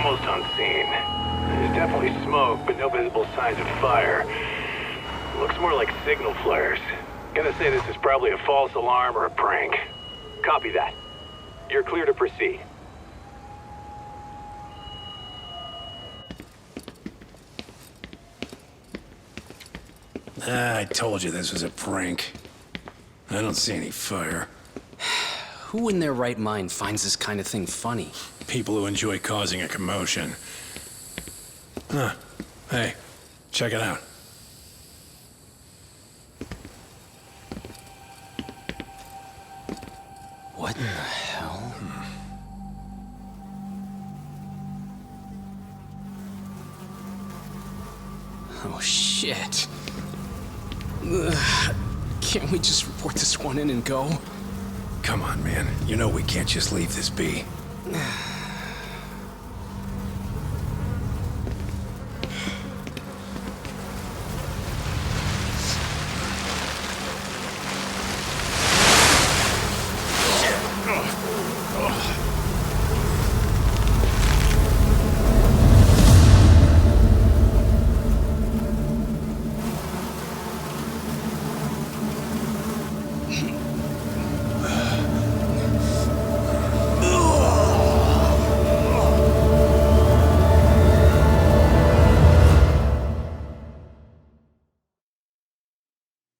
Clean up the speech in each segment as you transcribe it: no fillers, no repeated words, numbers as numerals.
almost on scene. There's definitely smoke, but no visible signs of fire. Looks more like signal flares. Gonna say this is probably a false alarm or a prank. Copy that. You're clear to proceed. I told you this was a prank. I don't see any fire. Who in their right mind finds this kind of thing funny? People who enjoy causing a commotion. Huh. Hey, check it out. What in the hell? Oh, shit. Ugh. Can't we just report this one in and go? Come on, man. You know we can't just leave this be.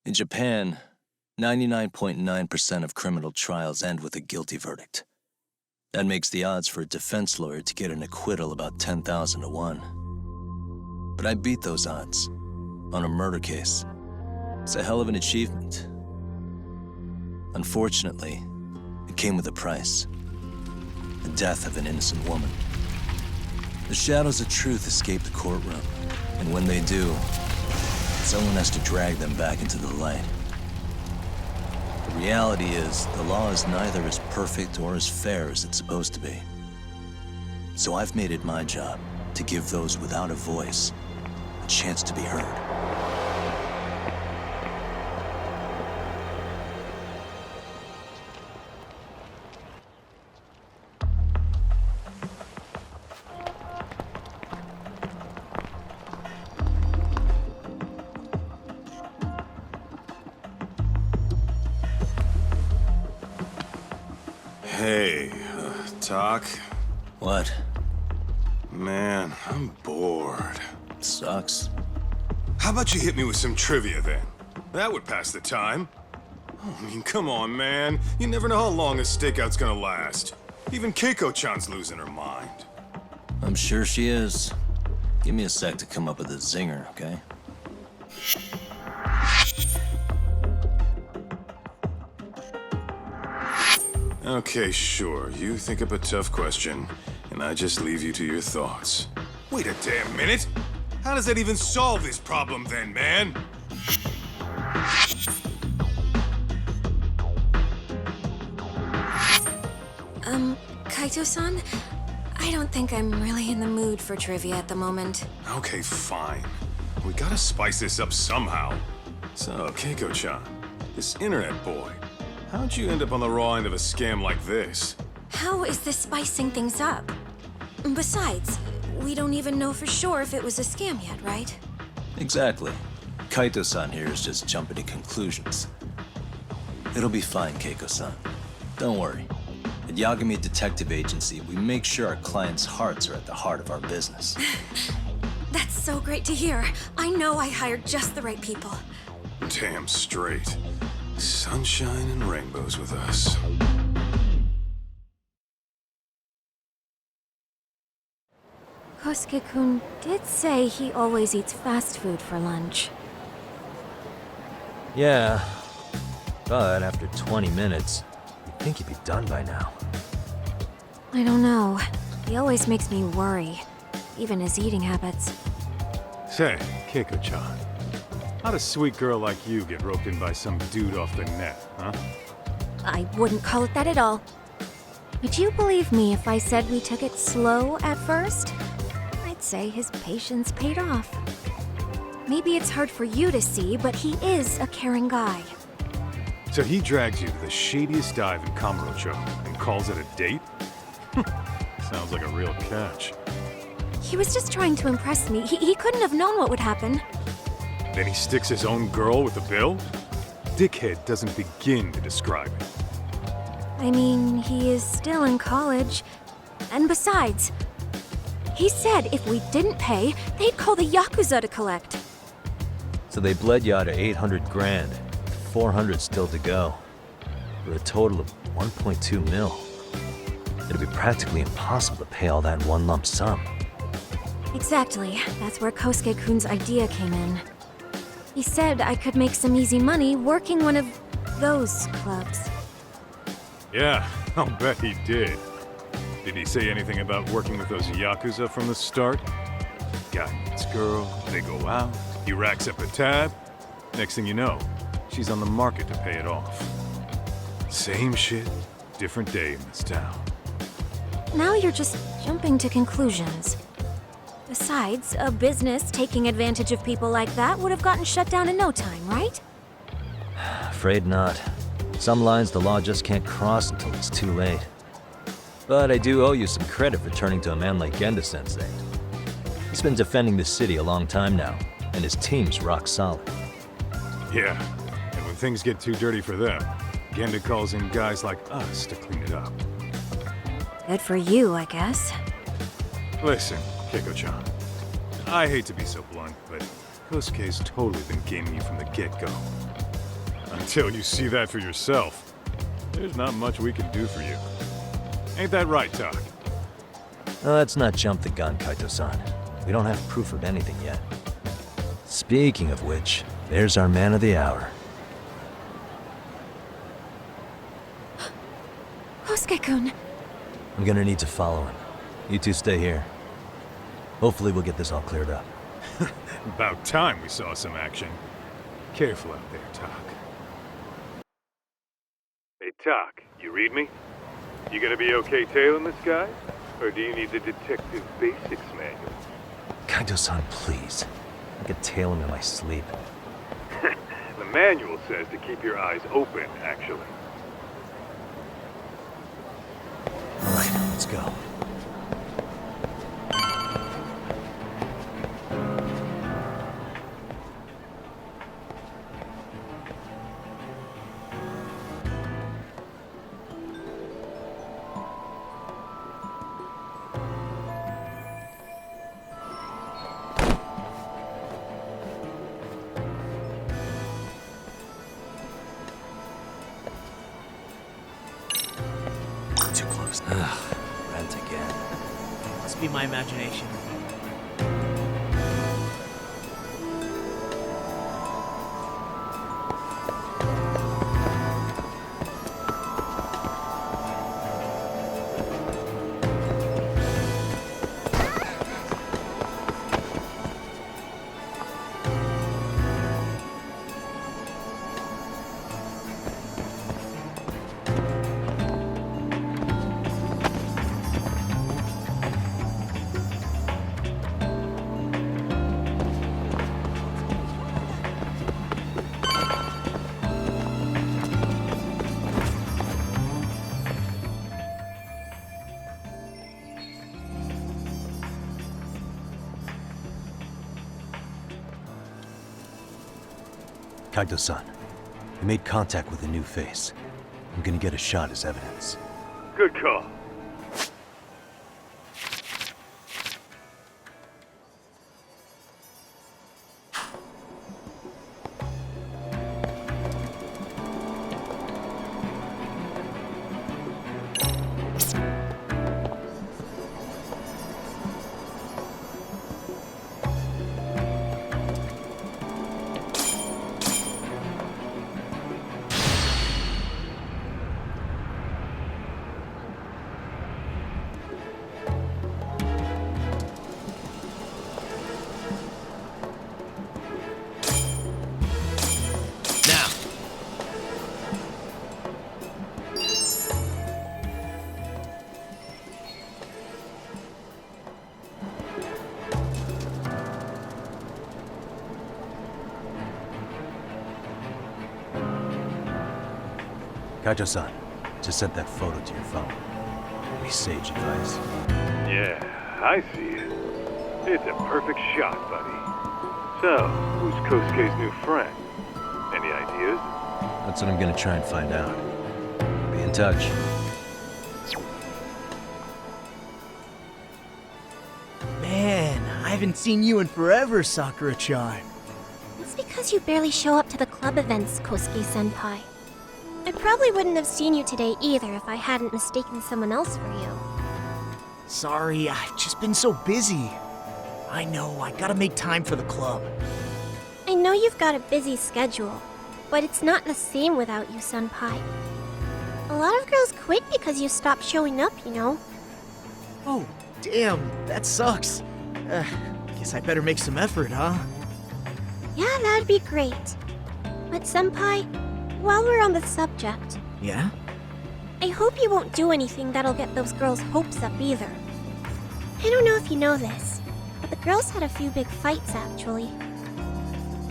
In Japan, 99.9% of criminal trials end with a guilty verdict. That makes the odds for a defense lawyer to get an acquittal about 10,000 to 1. But I beat those odds on a murder case. It's a hell of an achievement. Unfortunately, it came with a price. The death of an innocent woman. The shadows of truth escape the courtroom, and when they do, someone has to drag them back into the light. The reality is, the law is neither as perfect or as fair as it's supposed to be. So I've made it my job to give those without a voice a chance to be heard. Hey, Doc? What? Man, I'm bored. Sucks. How about you hit me with some trivia then? That would pass the time. I mean, come on, man. You never know how long a stakeout's gonna last. Even Keiko-chan's losing her mind. I'm sure she is. Give me a sec to come up with a zinger, okay? Okay, sure. You think up a tough question, and I just leave you to your thoughts. Wait a damn minute! How does that even solve this problem then, man? Kaito-san? I don't think I'm really in the mood for trivia at the moment. Okay, fine. We gotta spice this up somehow. So, Keiko-chan, this internet boy, how'd you end up on the raw end of a scam like this? How is this spicing things up? Besides, we don't even know for sure if it was a scam yet, right? Exactly. Kaito-san here is just jumping to conclusions. It'll be fine, Keiko-san. Don't worry. At Yagami Detective Agency, we make sure our clients' hearts are at the heart of our business. That's so great to hear. I know I hired just the right people. Damn straight. Sunshine and rainbows with us. Kosuke-kun did say he always eats fast food for lunch. Yeah, but after 20 minutes, you'd think he'd be done by now. I don't know. He always makes me worry, even his eating habits. Say, Keiko-chan, how'd a sweet girl like you get roped in by some dude off the net, huh? I wouldn't call it that at all. Would you believe me if I said we took it slow at first? I'd say his patience paid off. Maybe it's hard for you to see, but he is a caring guy. So he drags you to the shadiest dive in Kamurocho and calls it a date? Sounds like a real catch. He was just trying to impress me. He couldn't have known what would happen. Then he sticks his own girl with the bill? Dickhead doesn't begin to describe it. I mean, he is still in college. And besides, he said if we didn't pay, they'd call the Yakuza to collect. So they bled you out of 800 grand, 400 still to go, for a total of 1.2 mil. It'd be practically impossible to pay all that in one lump sum. Exactly. That's where Kosuke-kun's idea came in. He said I could make some easy money working one of those clubs. Yeah, I'll bet he did. Did he say anything about working with those Yakuza from the start? Guy meets girl, they go out, he racks up a tab. Next thing you know, she's on the market to pay it off. Same shit, different day in this town. Now you're just jumping to conclusions. Besides, a business taking advantage of people like that would have gotten shut down in no time, right? Afraid not. Some lines the law just can't cross until it's too late. But I do owe you some credit for turning to a man like Genda-sensei. He's been defending this city a long time now, and his team's rock solid. Yeah, and when things get too dirty for them, Genda calls in guys like us to clean it up. Good for you, I guess. Listen, Keiko-chan, I hate to be so blunt, but Kosuke's totally been gaming you from the get-go. Until you see that for yourself, there's not much we can do for you. Ain't that right, Tak? Let's not jump the gun, Kaito-san. We don't have proof of anything yet. Speaking of which, there's our man of the hour. Kosuke-kun. I'm gonna need to follow him. You two stay here. Hopefully we'll get this all cleared up. About time we saw some action. Careful out there, Tak. Hey, Tak, you read me? You gonna be okay tailing this guy? Or do you need the Detective Basics manual? Kaito-san, please. I could tail him in my sleep. The manual says to keep your eyes open, actually. All right, let's go. Too close now. Rent again. Must be my imagination. Kaito-san, we made contact with a new face. I'm gonna get a shot as evidence. Good call. Kaito-san, just sent that photo to your phone. Any sage advice? Yeah, I see it. It's a perfect shot, buddy. So, who's Kosuke's new friend? Any ideas? That's what I'm gonna try and find out. Be in touch. Man, I haven't seen you in forever, Sakura-chan. It's because you barely show up to the club events, Kosuke-senpai. I probably wouldn't have seen you today either if I hadn't mistaken someone else for you. Sorry, I've just been so busy. I know, I gotta make time for the club. I know you've got a busy schedule, but it's not the same without you, senpai. A lot of girls quit because you stopped showing up, you know. Oh, damn, that sucks. Guess I better make some effort, huh? Yeah, that'd be great. But senpai, while we're on the subject, Yeah? I hope you won't do anything that'll get those girls' hopes up either. I don't know if you know this, but the girls had a few big fights actually.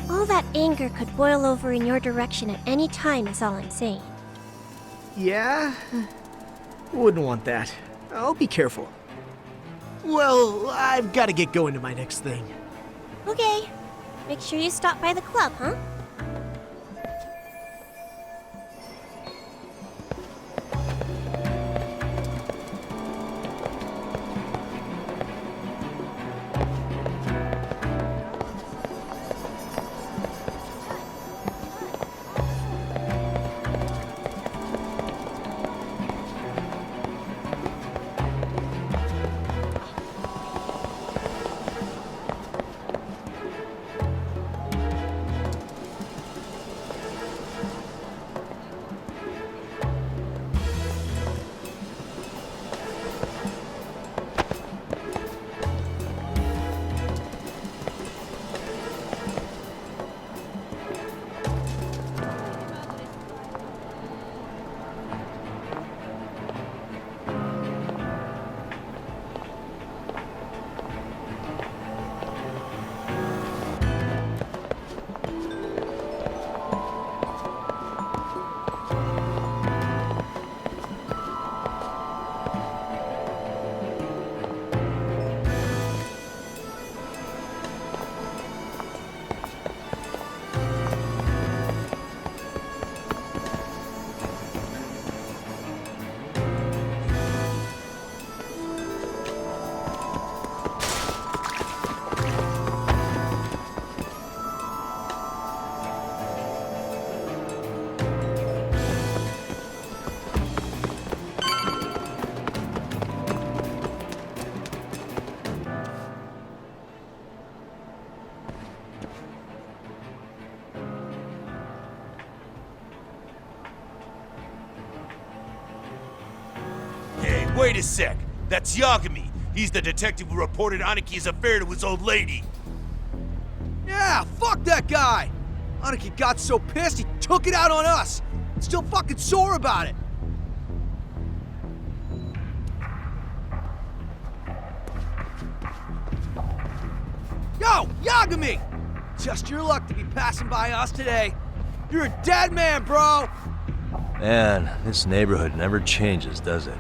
All that anger could boil over in your direction at any time is all I'm saying. Yeah? Wouldn't want that. I'll be careful. Well, I've gotta get going to my next thing. Okay, make sure you stop by the club, huh? Wait a sec. That's Yagami. He's the detective who reported Aniki's affair to his old lady. Yeah, fuck that guy! Aniki got so pissed he took it out on us. Still fucking sore about it. Yo, Yagami! Just your luck to be passing by us today. You're a dead man, bro! Man, this neighborhood never changes, does it?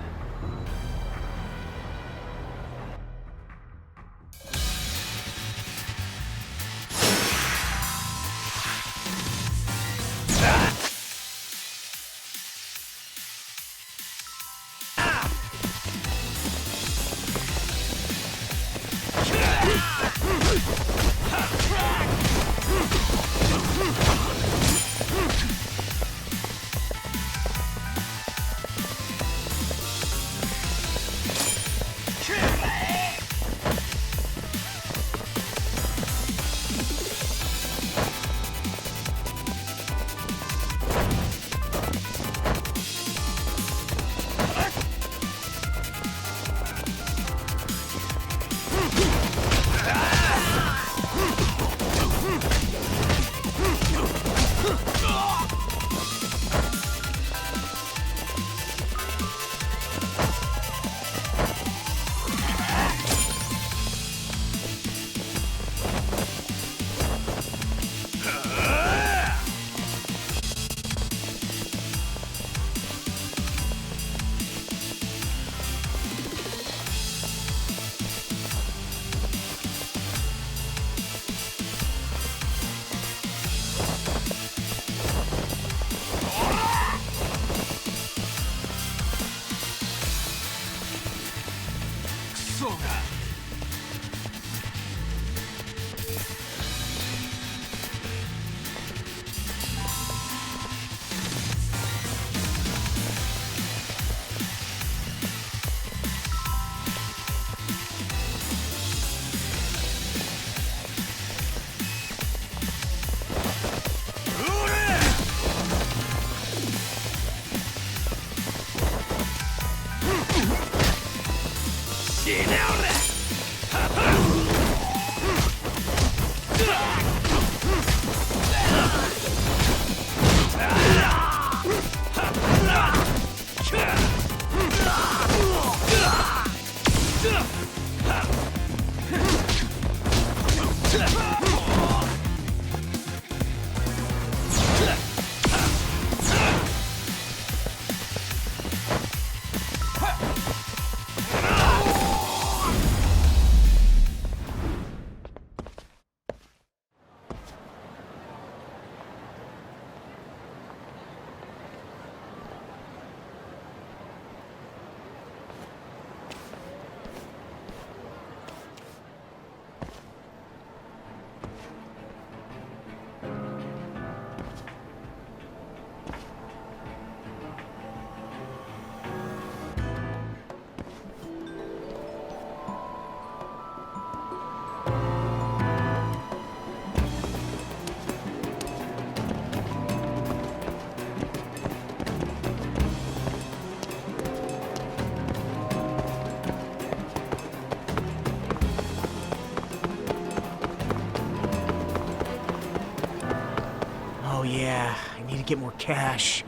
Oh yeah, I need to get more cash.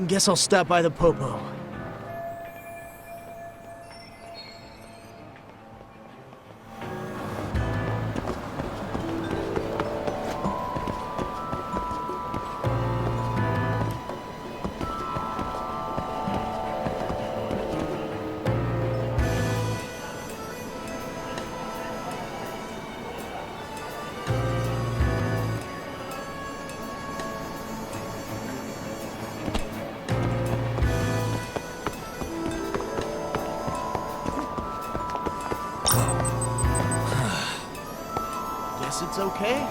Guess I'll stop by the Popo. Guess it's okay.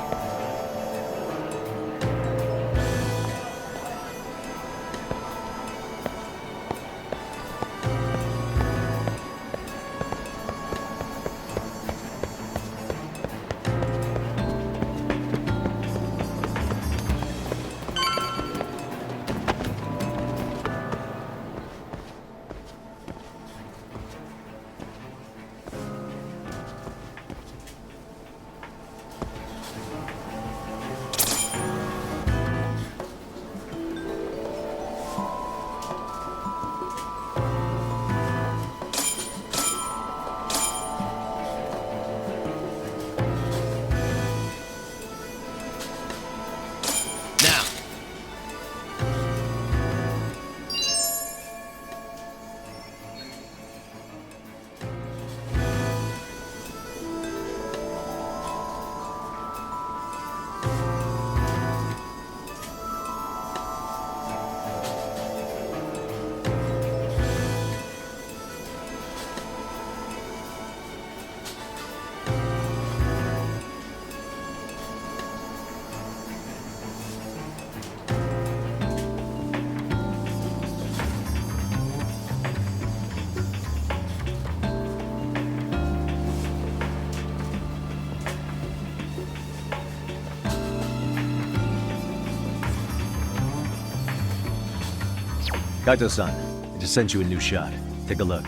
Kaito-san, I just sent you a new shot. Take a look.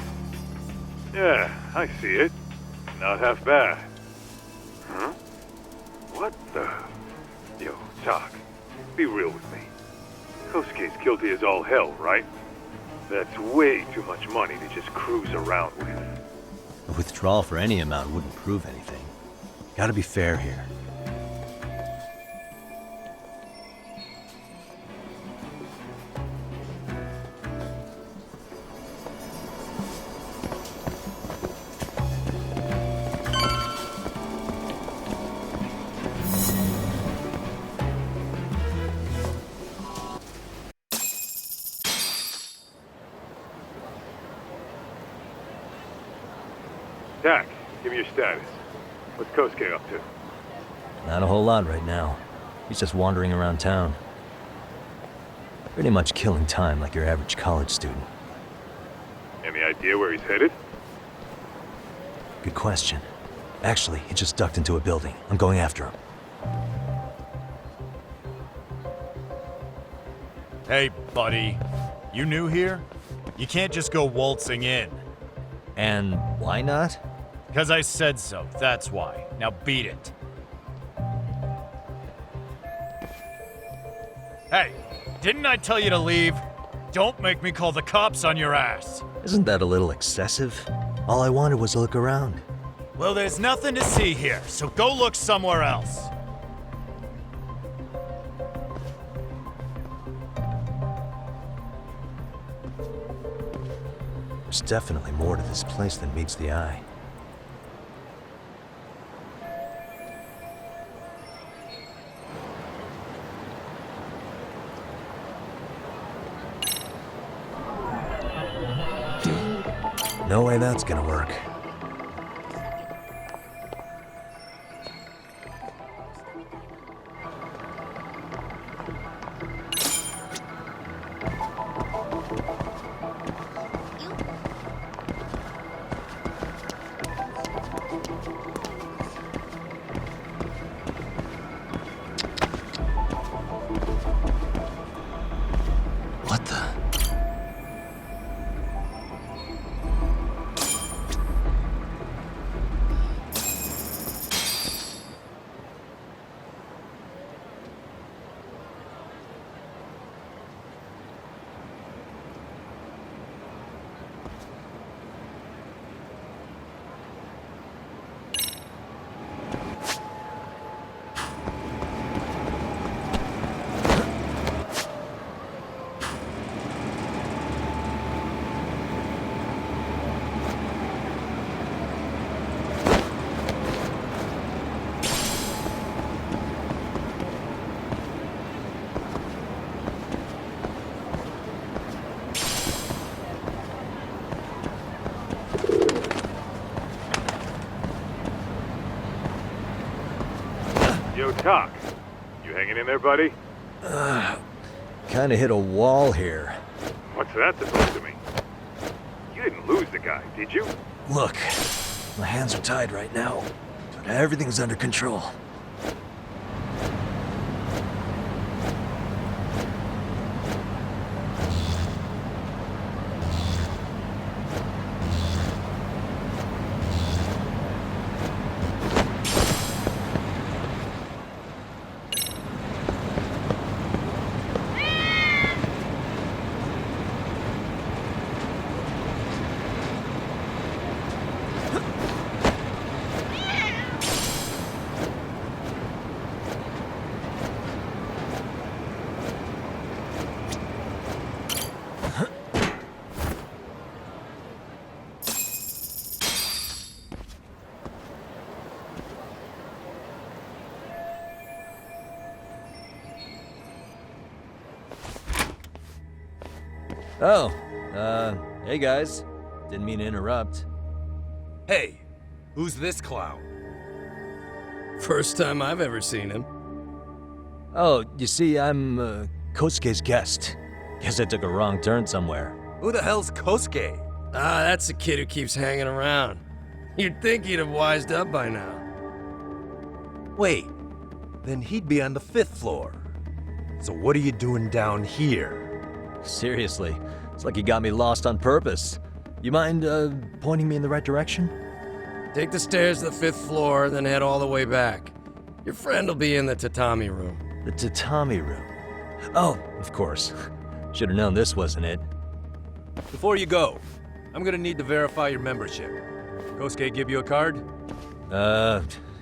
Yeah, I see it. Not half bad. Huh? What the... Yo, Talk. Be real with me. Kosuke's guilty as all hell, right? That's way too much money to just cruise around with. A withdrawal for any amount wouldn't prove anything. Gotta be fair here. Tack, give me your status. What's Kosuke up to? Not a whole lot right now. He's just wandering around town. Pretty much killing time like your average college student. Any idea where he's headed? Good question. Actually, he just ducked into a building. I'm going after him. Hey, buddy. You new here? You can't just go waltzing in. And why not? Because I said so, that's why. Now beat it. Hey, didn't I tell you to leave? Don't make me call the cops on your ass. Isn't that a little excessive? All I wanted was to look around. Well, there's nothing to see here, so go look somewhere else. There's definitely more to this place than meets the eye. No way that's gonna work. What the? Yo, Talk. You hanging in there, buddy? Kinda hit a wall here. What's that supposed to mean? You didn't lose the guy, did you? Look, my hands are tied right now, but everything's under control. Oh, hey guys. Didn't mean to interrupt. Hey, who's this clown? First time I've ever seen him. Oh, you see, I'm, Kosuke's guest. Guess I took a wrong turn somewhere. Who the hell's Kosuke? Ah, that's the kid who keeps hanging around. You'd think he'd have wised up by now. Wait, then he'd be on the 5th floor. So what are you doing down here? Seriously, it's like you got me lost on purpose. You mind, pointing me in the right direction? Take the stairs to the 5th floor, then head all the way back. Your friend will be in the tatami room. The tatami room. Oh, of course. Should have known this wasn't it. Before you go, I'm gonna need to verify your membership. Kosuke give you a card?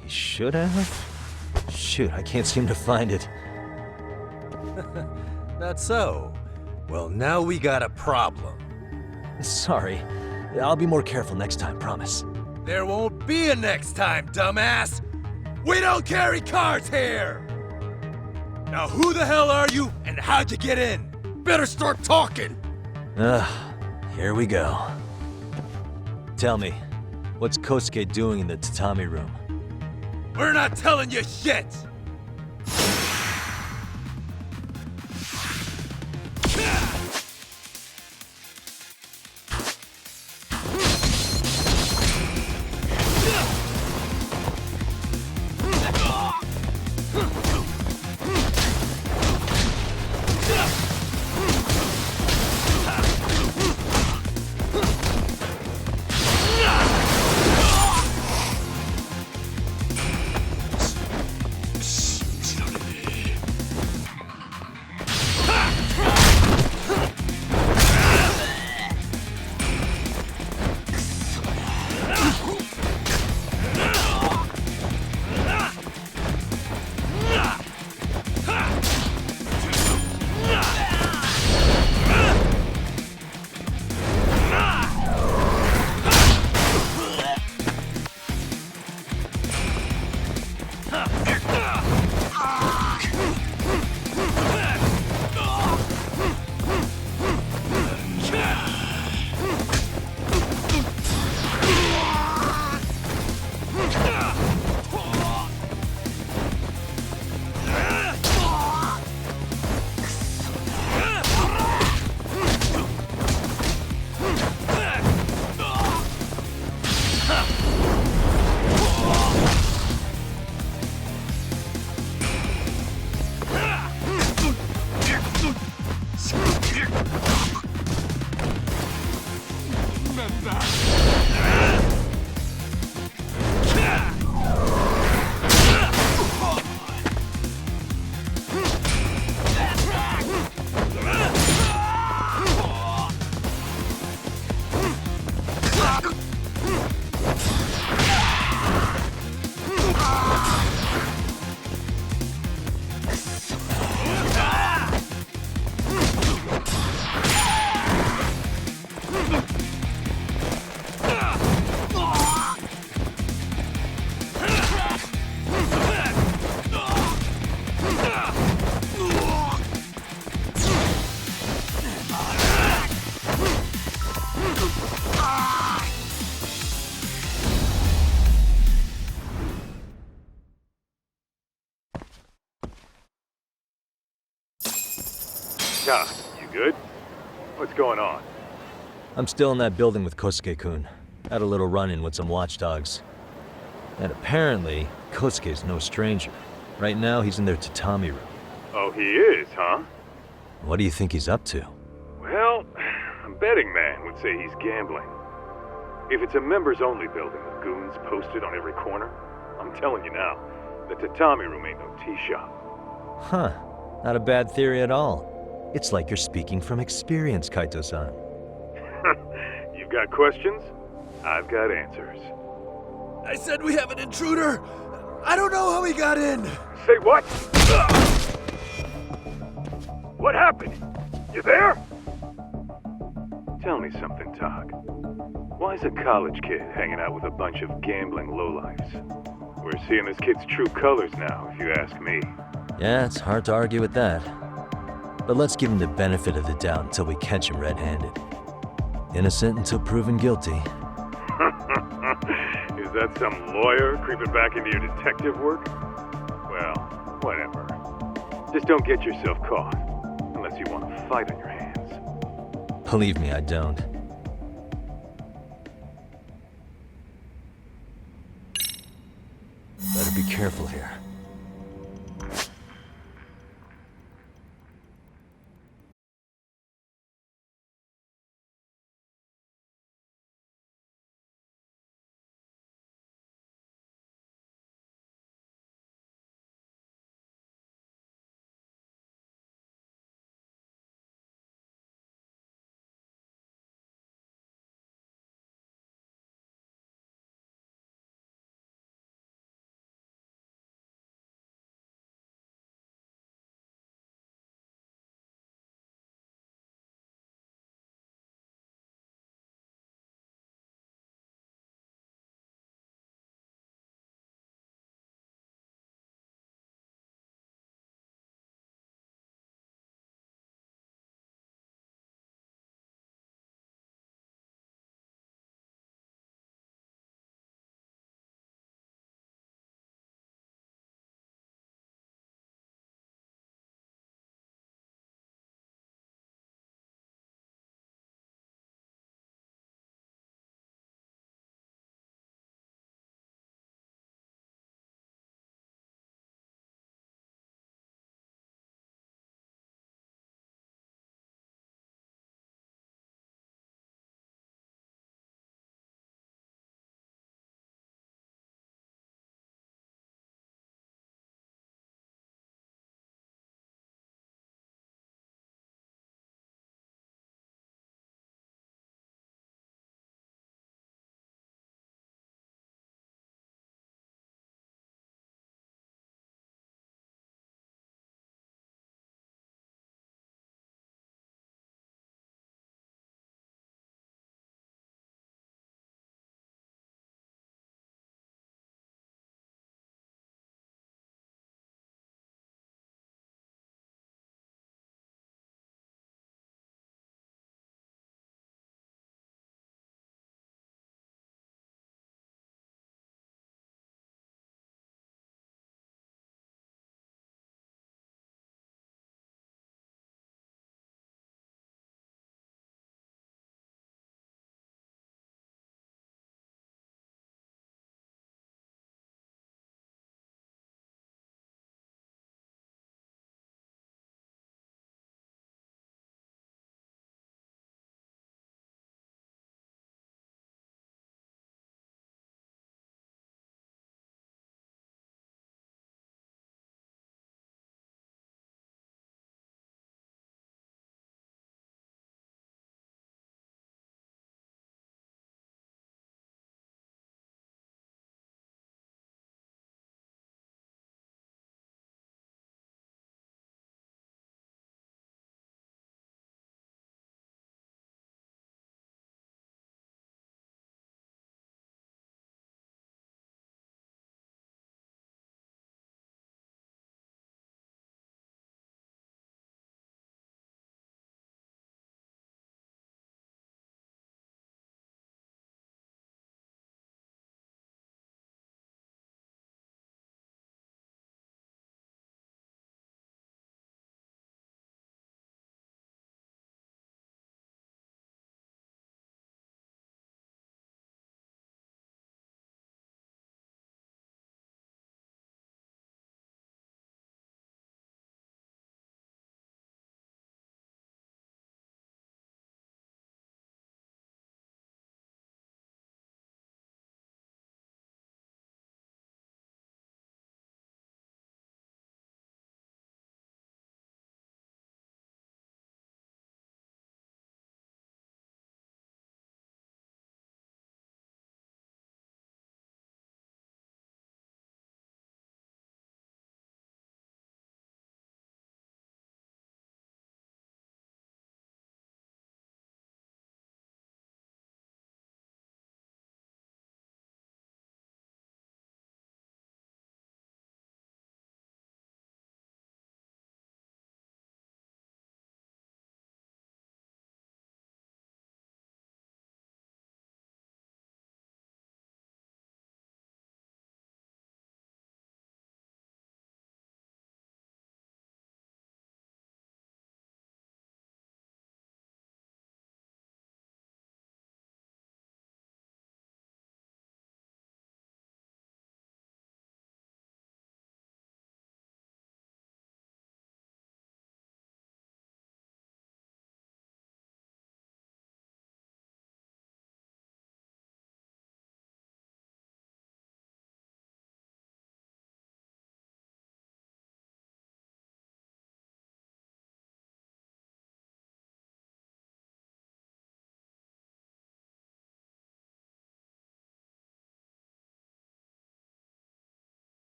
He should have? Shoot, I can't seem to find it. That's so. Well, now we got a problem. Sorry. I'll be more careful next time, promise. There won't be a next time, dumbass! We don't carry cards here! Now who the hell are you, and how'd you get in? Better start talking! Here we go. Tell me, What's Kosuke doing in the tatami room? We're not telling you shit! Doc, you good? What's going on? I'm still in that building with Kosuke-kun. Had a little run-in with some watchdogs. And apparently, Kosuke's no stranger. Right now, he's in their tatami room. Oh, he is, huh? What do you think he's up to? Well, a betting man would say he's gambling. If it's a members-only building with goons posted on every corner, I'm telling you now, the tatami room ain't no tea shop. Huh. Not a bad theory at all. It's like you're speaking from experience, Kaito-san. You've got questions? I've got answers. I said we have an intruder! I don't know how he got in! Say what? What happened? You there? Tell me something, Tog. Why is a college kid hanging out with a bunch of gambling lowlifes? We're seeing this kid's true colors now, if you ask me. Yeah, it's hard to argue with that. But let's give him the benefit of the doubt until we catch him red-handed. Innocent until proven guilty. Is that some lawyer creeping back into your detective work? Well, whatever. Just don't get yourself caught. Unless you want a fight on your hands. Believe me, I don't. Better be careful here.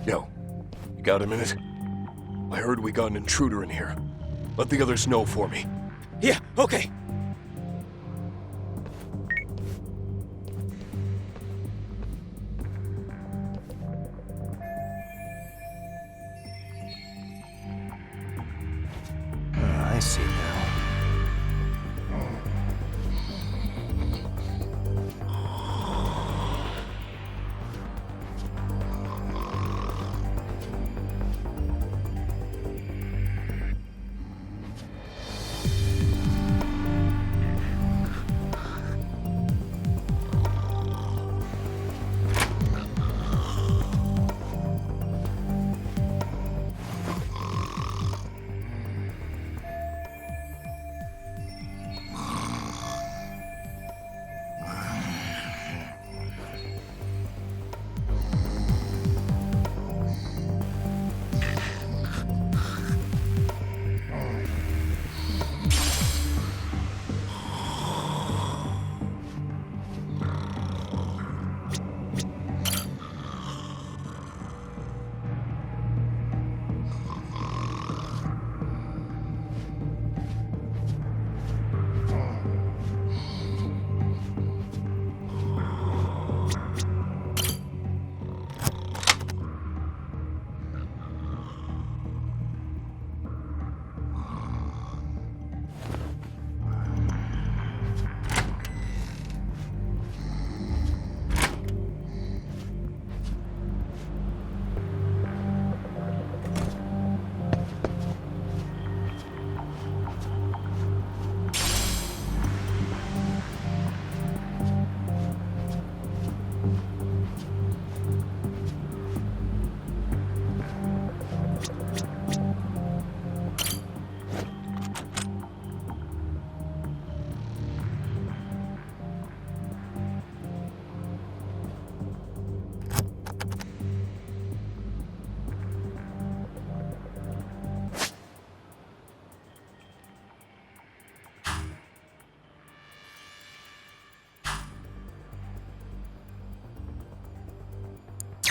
Yo, you got a minute? I heard we got an intruder in here. Let the others know for me. Yeah, okay. I see now.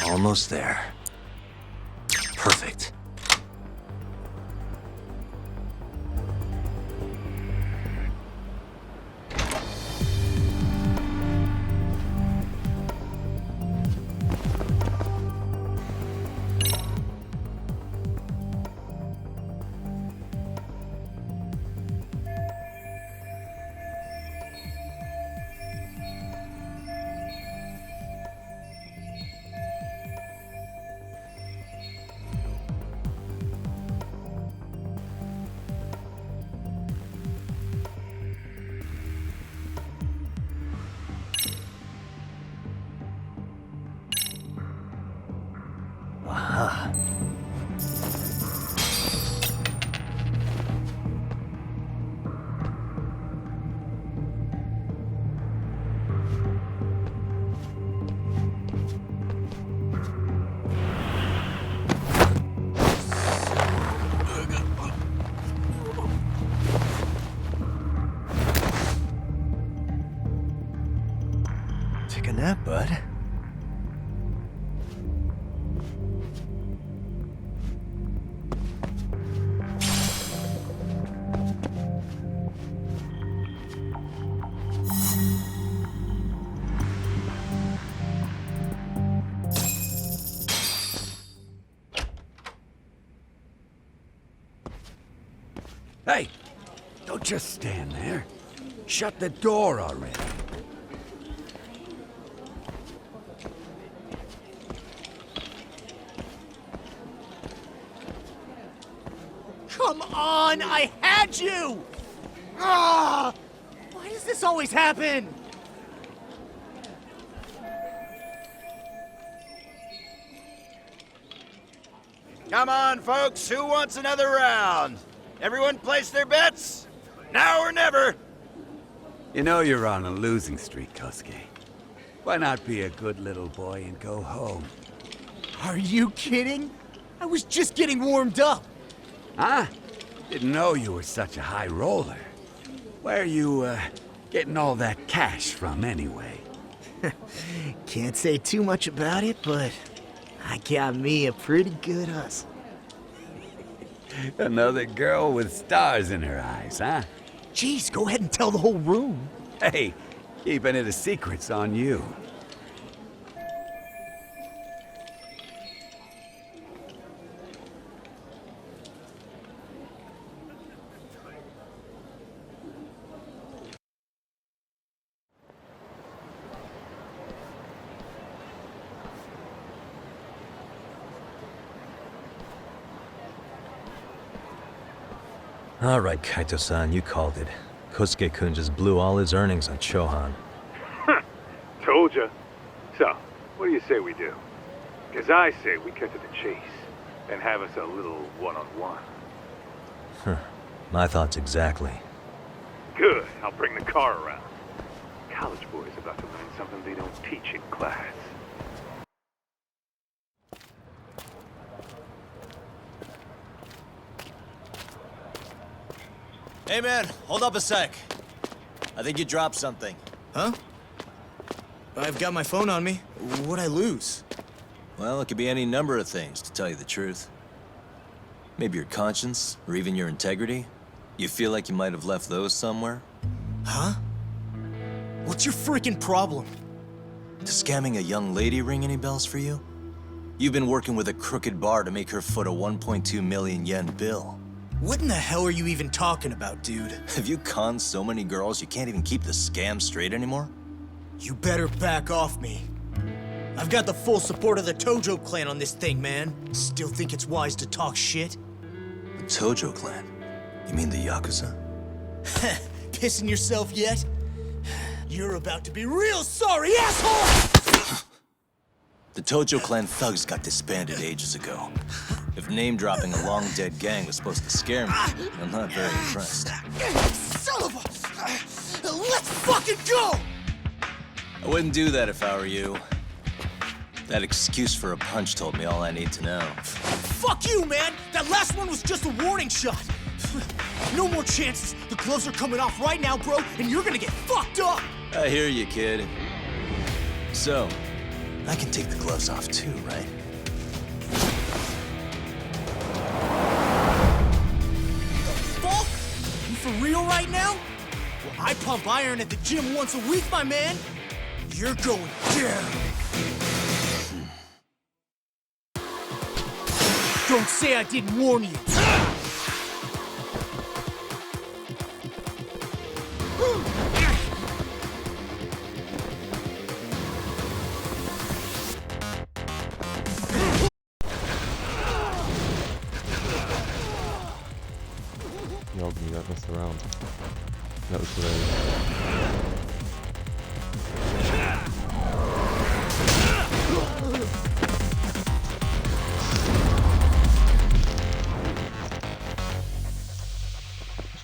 Almost there. Perfect. Aha. Take a nap, bud. Hey, don't just stand there. Shut the door already. Come on, I had you! Ah! Why does this always happen? Come on, folks. Who wants another round? Everyone place their bets? Now or never. You know you're on a losing streak, Kosuke. Why not be a good little boy and go home? Are you kidding? I was just getting warmed up. Huh? Didn't know you were such a high roller. Where are you, getting all that cash from, anyway? Can't say too much about it, but I got me a pretty good hustle. Another girl with stars in her eyes, huh? Jeez, go ahead and tell the whole room. Hey, keeping it a secret's on you. All right, Kaito-san, you called it. Kosuke-kun just blew all his earnings on Chohan. Told ya. So, what do you say we do? Because I say we cut to the chase and have us a little one-on-one. My thoughts exactly. Good. I'll bring the car around. College boys about to learn something they don't teach in class. Hey man, hold up a sec. I think you dropped something. Huh? I've got my phone on me. What'd I lose? Well, it could be any number of things, to tell you the truth. Maybe your conscience, or even your integrity. You feel like you might have left those somewhere? Huh? What's your freaking problem? Does scamming a young lady ring any bells for you? You've been working with a crooked bar to make her foot a 1.2 million yen bill. What in the hell are you even talking about, dude? Have you conned so many girls you can't even keep the scam straight anymore? You better back off me. I've got the full support of the Tojo clan on this thing, man. Still think it's wise to talk shit? The Tojo clan? You mean the Yakuza? Pissing yourself yet? You're about to be real sorry, asshole! The Tojo clan thugs got disbanded ages ago. If name-dropping a long-dead gang was supposed to scare me, I'm not very impressed. Son of a... Let's fucking go! I wouldn't do that if I were you. That excuse for a punch told me all I need to know. Fuck you, man! That last one was just a warning shot! No more chances! The gloves are coming off right now, bro, and you're gonna get fucked up! I hear you, kid. So, I can take the gloves off too, right? Fuck? You for real right now? Well, I pump iron at the gym once a week, my man. You're going down. Don't say I didn't warn you. Yogni, that messed around. That was great.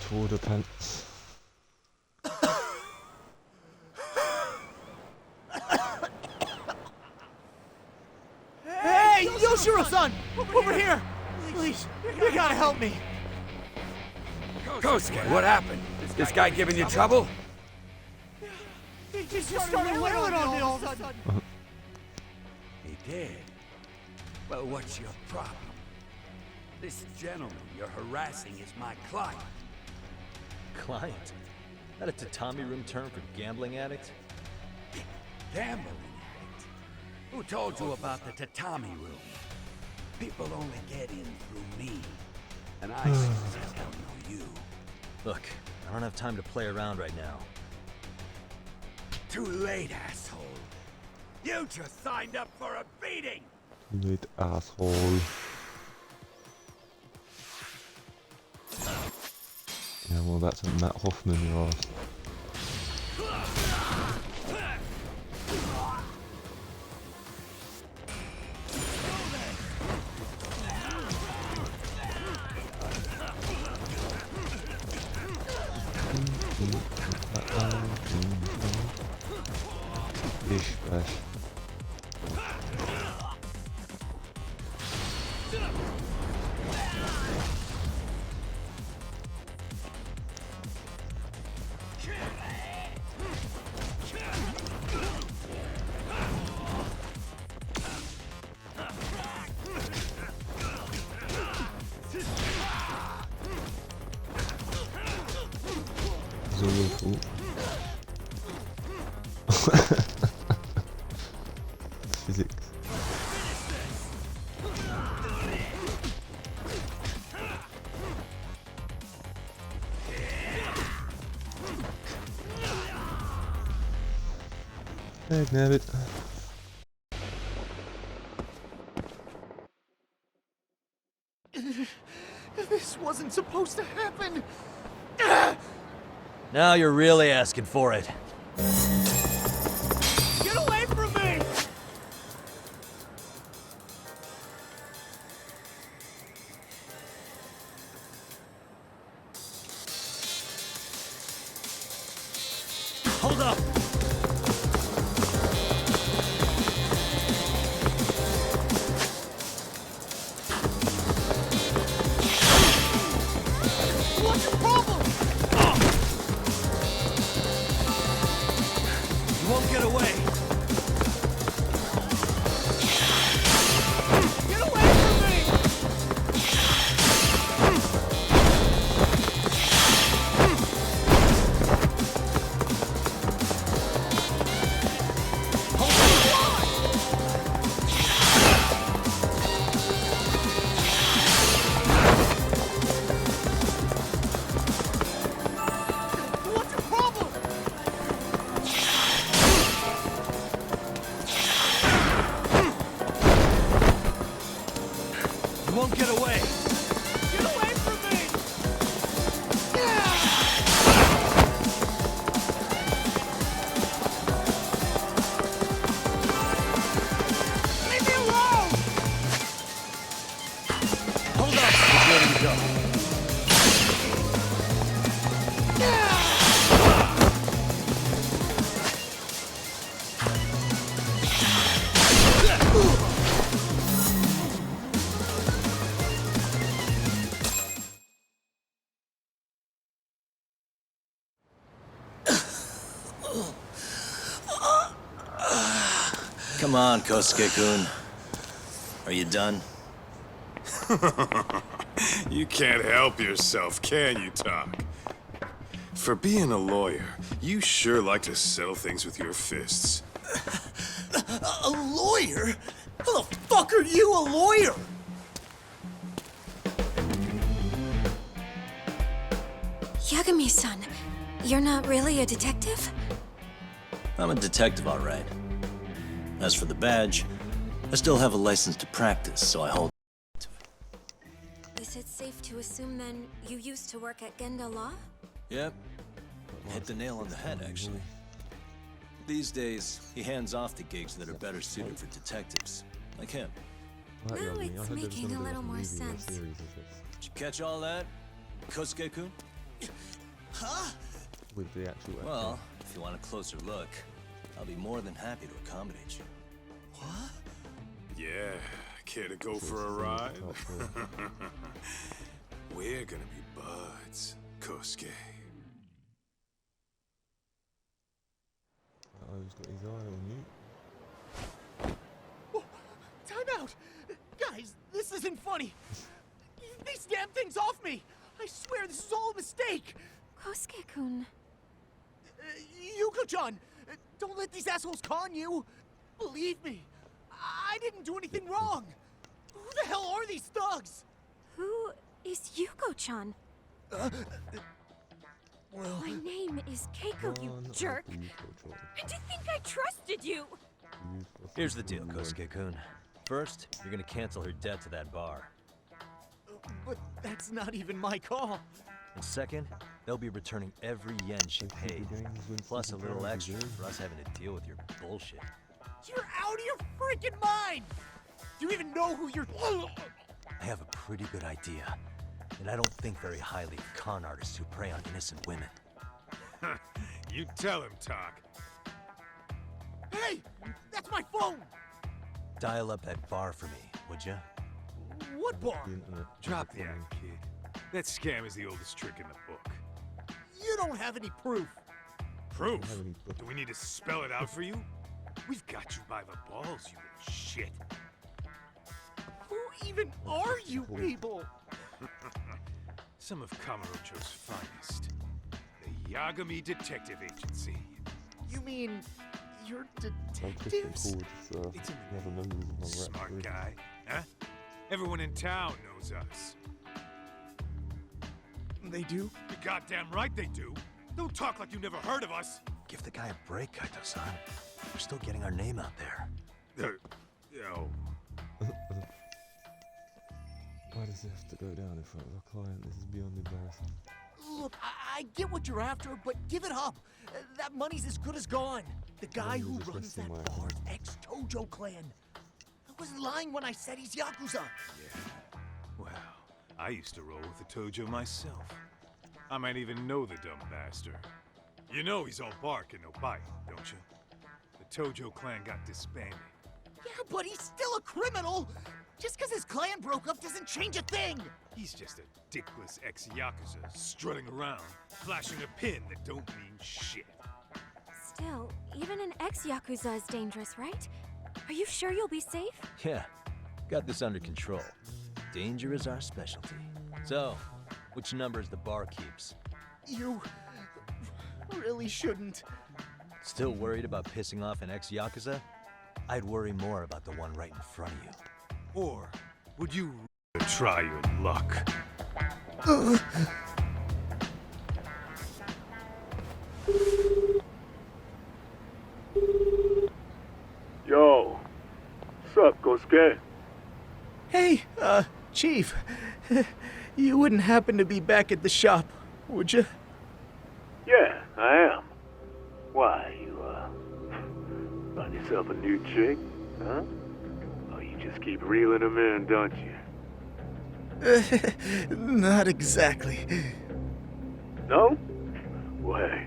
Toward pants. Hey, Yoshiro-san! Over here! Please, you gotta help me. Kosuke, what happened? Is this guy giving you trouble? He just started wailing on me all of a sudden. He did? Well, what's your problem? This gentleman you're harassing is my client. Client? That a tatami room term for gambling addict? Gambling addict? Who told you about the tatami room? People only get in through me. And I sure as hell know you. Look, I don't have time to play around right now. Too late, asshole. You just signed up for a beating! You late asshole. Yeah, well, that's a Matt Hoffman you asked. Ish bash. all your fault. It's physics. Dag nabbit. This wasn't supposed to happen. Now you're really asking for it. Get away from me! Hold up! What's your problem? You won't get away. Get away from me! What's your problem? You won't get away. Get away from me! Leave me alone! Hold up. You're ready to go. Come on, Kosuke-kun. Are you done? You can't help yourself, can you, Tak? For being a lawyer, you sure like to settle things with your fists. A lawyer? How the fuck are you a lawyer? Yagami-san, you're not really a detective? I'm a detective, all right. As for the badge, I still have a license to practice, so I hold to it. Is it safe to assume then you used to work at Genda Law? Yep. Hit the nail on the head, actually. These days, he hands off to gigs that are better suited for detectives, like him. Now it's making a little more sense. Did you catch all that, Kosuke-kun? Huh? With the actual Well, if you want a closer look, I'll be more than happy to accommodate you. What? Yeah, care to go for a ride? We're gonna be buds, Kosuke. He's got his eye on you. Time out! Guys, this isn't funny! These damn things off me! I swear this is all a mistake! Kosuke-kun. Yuko-chan! Don't let these assholes con you! Believe me, I didn't do anything wrong! Who the hell are these thugs? Who is Yuko-chan? Well... My name is Keiko, you jerk! And to think I trusted you! Here's the deal, Kosuke-kun. First, you're gonna cancel her debt to that bar. But that's not even my call. And second, they'll be returning every yen she paid, plus a little extra for us having to deal with your bullshit. You're out of your freaking mind! Do you even know who you're... I have a pretty good idea, and I don't think very highly of con artists who prey on innocent women. You tell him, Tak. Hey! That's my phone! Dial up that bar for me, would ya? What bar? Drop the act, kid. That scam is the oldest trick in the book. You don't have any proof. Proof? Do we need to spell it out for you? We've got you by the balls, you little shit. Who even are you people? Some of Kamurocho's finest. The Yagami Detective Agency. You mean you're I'm Christian detectives? Cool, just never know you was my rap Smart career. guy, huh? Everyone in town knows us. They do? You're goddamn right they do. Don't talk like you never heard of us. Give the guy a break, Kaito-san. We're still getting our name out there. Oh, Why does it have to go down in front of a client? This is beyond embarrassing. Look, I get what you're after, but give it up. That money's as good as gone. The guy you who just runs resting that my bar is ex-Tojo clan. I wasn't lying when I said he's Yakuza. well, I used to roll with the Tojo myself. I might even know the dumb bastard. You know he's all bark and no bite, don't you? The Tojo clan got disbanded. Yeah, but he's still a criminal. Just because his clan broke up doesn't change a thing. He's just a dickless ex-Yakuza strutting around, flashing a pin that don't mean shit. Still, even an ex-Yakuza is dangerous, right? Are you sure you'll be safe? Yeah, got this under control. Danger is our specialty. So, which numbers the bar keeps? You really shouldn't. Still worried about pissing off an ex-Yakuza? I'd worry more about the one right in front of you. Or would you try your luck? Yo, what's up, Kosuke? Hey, Chief. You wouldn't happen to be back at the shop, would you? Yeah, I am. Why, you, find yourself a new chick, huh? Oh, you just keep reeling them in, don't you? Not exactly. No? Well, hey,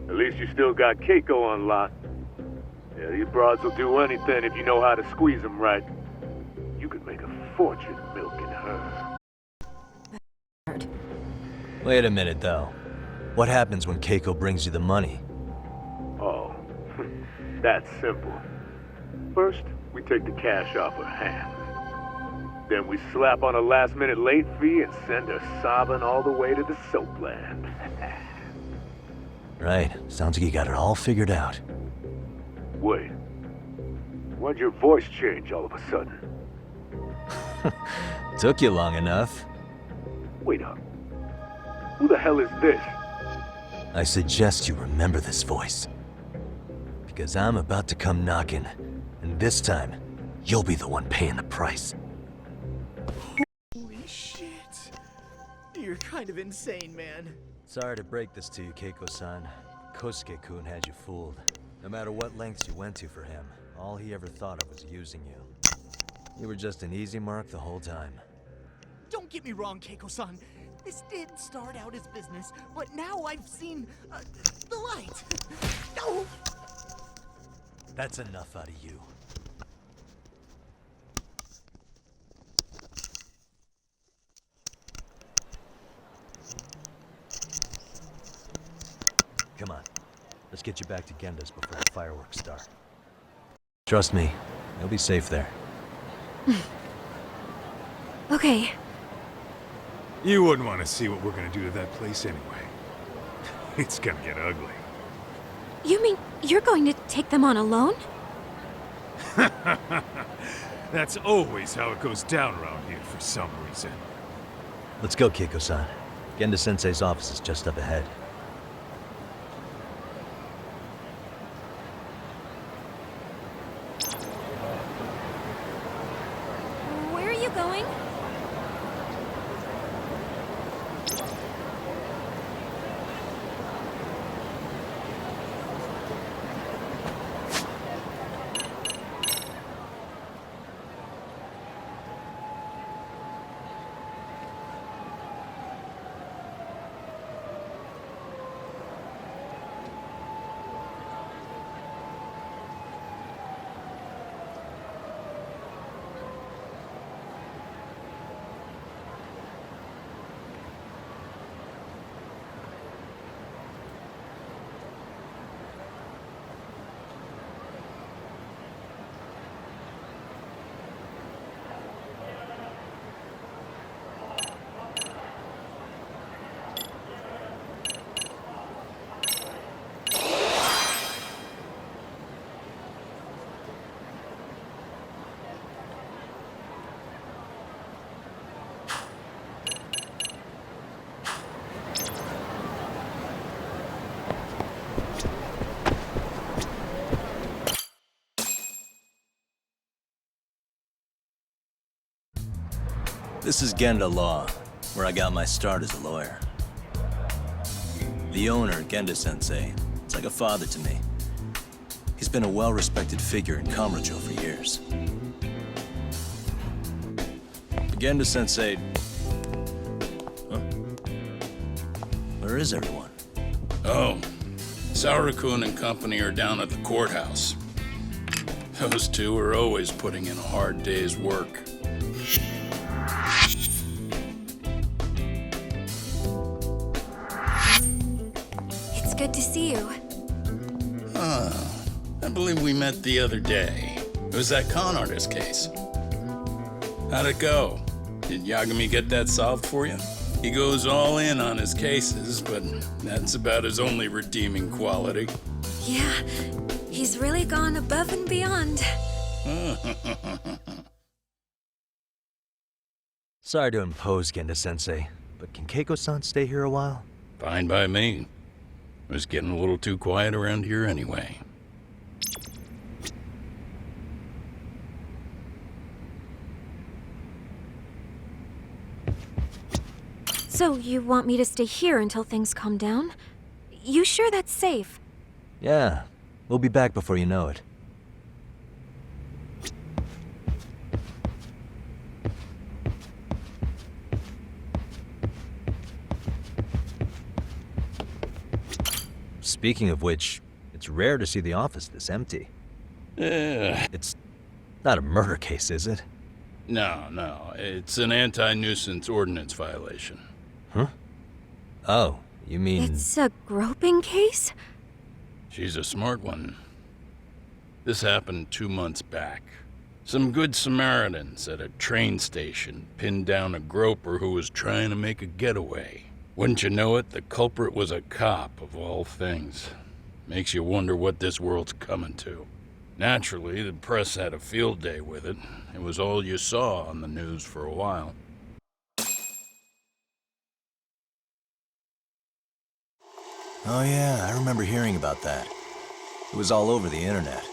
at least you still got Keiko on lock. Yeah, these broads will do anything if you know how to squeeze them right. You could make a fortune milking her. Wait a minute, though. What happens when Keiko brings you the money? Oh, that's simple. First, we take the cash off her hand. Then we slap on a last-minute late fee and send her sobbing all the way to the soapland. Right, sounds like you got it all figured out. Wait, why'd your voice change all of a sudden? Took you long enough. Wait up. Who the hell is this? I suggest you remember this voice. Because I'm about to come knocking, and this time, you'll be the one paying the price. Holy shit. You're kind of insane, man. Sorry to break this to you, Keiko-san. Kosuke-kun had you fooled. No matter what lengths you went to for him, all he ever thought of was using you. You were just an easy mark the whole time. Don't get me wrong, Keiko-san. This did start out as business, but now I've seen the light. No! That's enough out of you. Come on. Let's get you back to Genda's before the fireworks start. Trust me, you'll be safe there. Okay. You wouldn't want to see what we're gonna do to that place anyway. It's gonna get ugly. You mean you're going to take them on alone? That's always how it goes down around here for some reason. Let's go, Keiko-san. Genda-sensei's office is just up ahead. Where are you going? This is Genda Law, where I got my start as a lawyer. The owner, Genda-sensei, is like a father to me. He's been a well-respected figure in Kamurocho for years. Genda-sensei... Huh? Where is everyone? Oh, Saurakun and company are down at the courthouse. Those two are always putting in a hard day's work. It's good to see you. I believe we met the other day. It was that con artist case. How'd it go? Did Yagami get that solved for you? He goes all in on his cases, but that's about his only redeeming quality. Yeah, he's really gone above and beyond. Sorry to impose, Genda-sensei, but can Keiko-san stay here a while? Fine by me. It was getting a little too quiet around here anyway. So you want me to stay here until things calm down? You sure that's safe? Yeah, we'll be back before you know it. Speaking of which, it's rare to see the office this empty. It's not a murder case, is it? No. It's an anti-nuisance ordinance violation. Huh? Oh, you mean... It's a groping case? She's a smart one. This happened 2 months back. Some good Samaritans at a train station pinned down a groper who was trying to make a getaway. Wouldn't you know it, the culprit was a cop, of all things. Makes you wonder what this world's coming to. Naturally, the press had a field day with it. It was all you saw on the news for a while. Oh yeah, I remember hearing about that. It was all over the internet.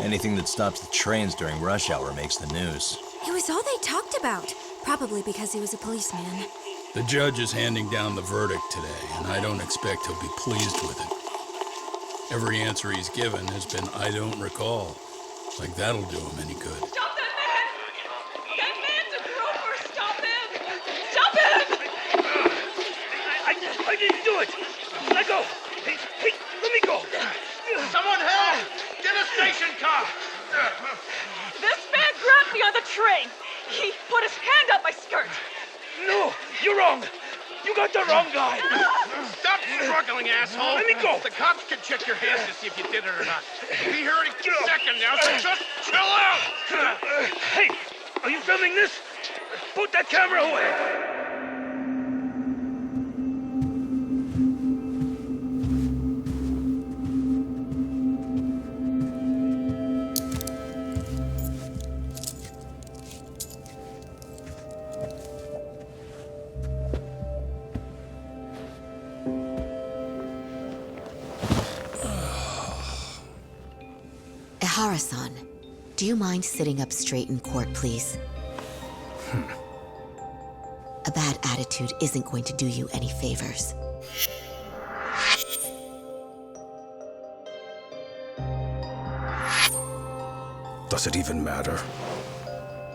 Anything that stops the trains during rush hour makes the news. It was all they talked about. Probably because he was a policeman. The judge is handing down the verdict today, and I don't expect he'll be pleased with it. Every answer he's given has been, I don't recall. Like that'll do him any good. Stop that man! That man's a groper! Stop him! Stop him! I didn't do it! Let go! Hey, let me go! Someone help! Get a station car! This man grabbed me on the train! He put his hand up my skirt! No! You're wrong! You got the wrong guy! Stop struggling, asshole! Let me go! The cops can check your hands to see if you did it or not. Be here any second now, so just chill out! Hey! Are you filming this? Put that camera away! Ehara-san, do you mind sitting up straight in court, please? A bad attitude isn't going to do you any favors. Does it even matter?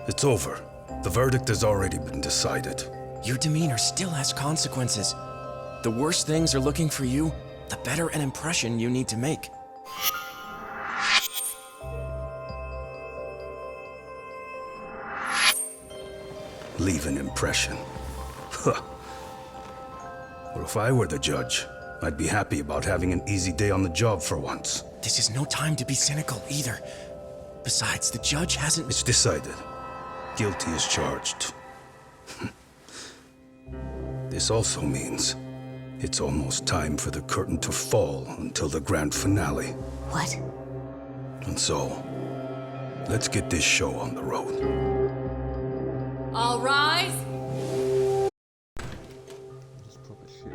It's over. The verdict has already been decided. Your demeanor still has consequences. The worse things are looking for you, the better an impression you need to make. Leave an impression. Huh. Well, if I were the judge, I'd be happy about having an easy day on the job for once. This is no time to be cynical either. Besides, the judge hasn't... It's decided. Guilty is charged. This also means it's almost time for the curtain to fall until the grand finale. What? And so, let's get this show on the road. All rise! Just proper shit.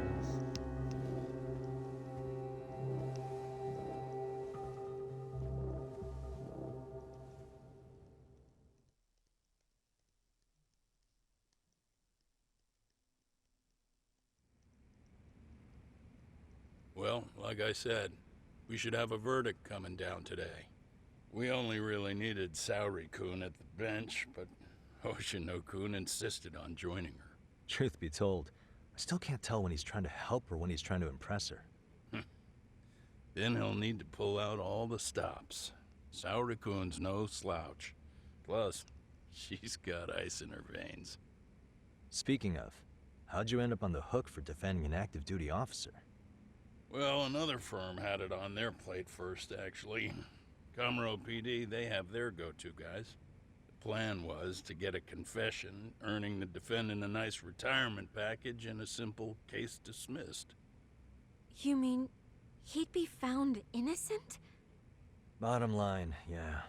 Well, like I said, we should have a verdict coming down today. We only really needed Saori-kun at the bench, but Hoshino-kun insisted on joining her. Truth be told, I still can't tell when he's trying to help or when he's trying to impress her. Then he'll need to pull out all the stops. Saori-kun's no slouch. Plus, she's got ice in her veins. Speaking of, how'd you end up on the hook for defending an active duty officer? Well, another firm had it on their plate first, actually. Comro PD, they have their go-to guys. The plan was to get a confession, earning the defendant a nice retirement package and a simple case dismissed. You mean he'd be found innocent? Bottom line, yeah.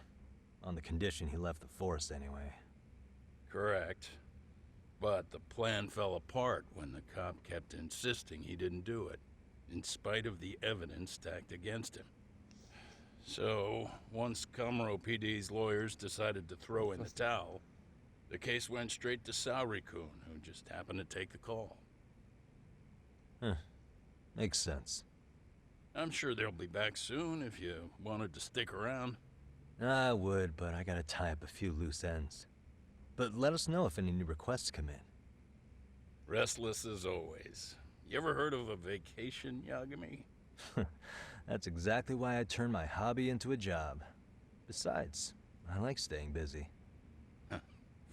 On the condition he left the force anyway. Correct. But the plan fell apart when the cop kept insisting he didn't do it, in spite of the evidence stacked against him. So, once Comro PD's lawyers decided to throw in the towel, the case went straight to Saori-kun, who just happened to take the call. Huh. Makes sense. I'm sure they'll be back soon if you wanted to stick around. I would, but I gotta tie up a few loose ends. But let us know if any new requests come in. Restless as always. You ever heard of a vacation, Yagami? That's exactly why I turned my hobby into a job. Besides, I like staying busy.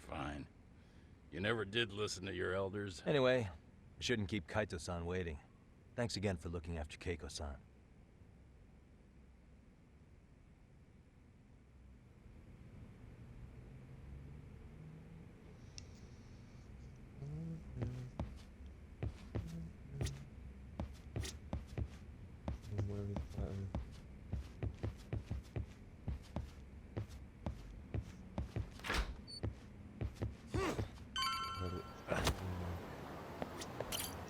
Fine. You never did listen to your elders. Anyway, I shouldn't keep Kaito-san waiting. Thanks again for looking after Keiko-san.